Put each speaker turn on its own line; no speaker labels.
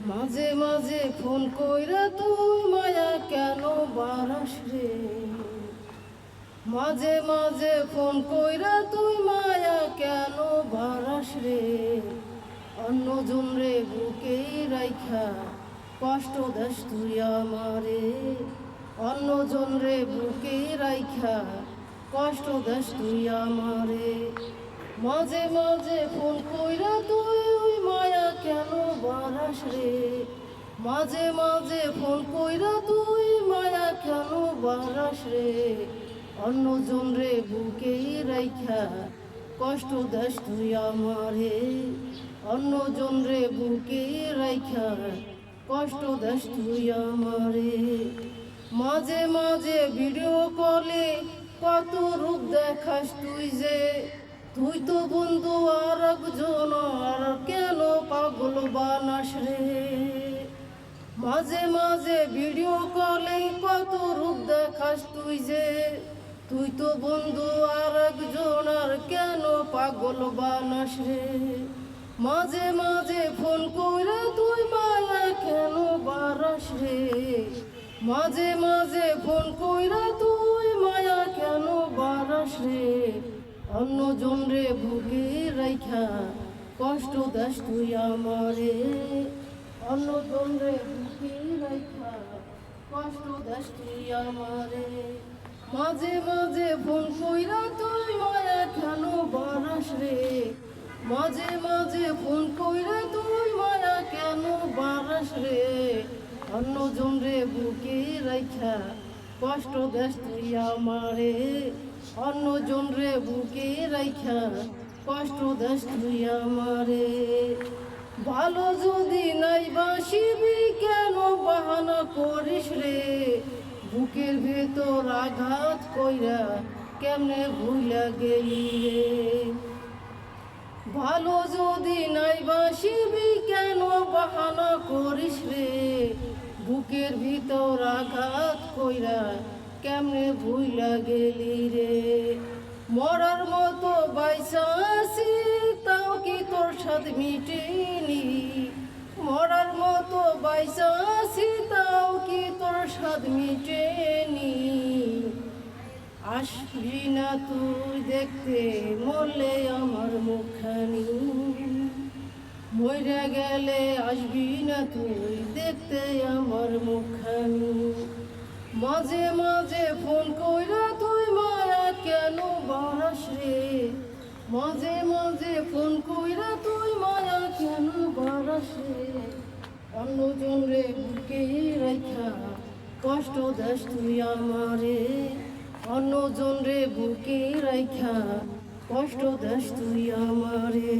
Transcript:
মাঝে মাঝে ফোন কইরা তুই মায়া কেন বারাস রে। মাঝে মাঝে ফোন কইরা তুই মায়া কেন বারাস রে। অন্যজন রে বুকে রাইখা কষ্ট দেশ তুই আমারে। অন্যজন রে বুকে রাইখা কষ্ট দেশ তুই আমারে। মাঝে মাঝে ফোন কইরা তুই মায়া কেন বারাস রে। মাঝে মাঝে ফোন কইরা তুই মায়া কেন বারাস রে। অন্যজন রে বুকে রাইখা কষ্ট দেশ তুই আমারে। অন্যজন রে বুকে রাইখা কষ্ট দেশ তুই আমারে। মাঝে মাঝে ভিডিও কলে কত রূপ দেখাস তুই যে। তুই তো বন্ধু আর একজন, আর কেন পাগল বানাস রে। মাঝে মাঝে ভিডিও কলে কত রূপ দেখাস তুই যে। তুই তো বন্ধু আর একজন, আর কেন পাগল বানাস রে। মাঝে মাঝে ফোন কইরা তুই মায়া কেন বারাস রে। মাঝে মাঝে ফোন কইরা তুই মায়া কেন বারাস রে। অন্যজন রে বুকে রাইখা কষ্ট দেশ তুই আমারে। অন্যজন রে বুকে রাইখা কষ্ট দেশ তুই আমারে। মাঝে মাঝে ফোন কইরা তুই মায়া কেন বারাস রে। মাঝে মাঝে ফোন কইরা তুই মায়া কেন বারাস রে। অন্যজন রে বুকে রাইখা কষ্ট দেশ তুই আমারে। অন্যজন রে বুকে রাইখা কষ্ট দেশ তুই আমারে। ভালো যদি নাই বাসিবি কেন বাহানা করিস রে। বুকের ভেতর আঘাত কইরা কেমনে ভুইলা গেলি রে। ভালো যদি নাই বাসিবি কেন বাহানা করিস রে। বুকের ভিতর আঘাত কইরা কেমনে ভুইলা গেলি রে। মরার মতো বাইসা আছি তাও কি তোর সাথ মিটেনি। মরার মতো বাইসা আছি তাও কি তোর সাথ মিটেনি। আসবি না তুই দেখতে মরলে আমার মুখখানি। মইরা গেলে আসবি না তুই দেখতে আমার মুখখানি। মাঝে মাঝে ফোন কইরা তুই মায়া কেন বারাস রে। মাঝে মাঝে ফোন কইরা তুই মায়া কেন বারাস রে। অন্যজন রে বুকে রাইখা কষ্ট দেশ তুই আমারে। অন্যজন রে বুকে রাইখা কষ্ট দেশ তুই আমারে।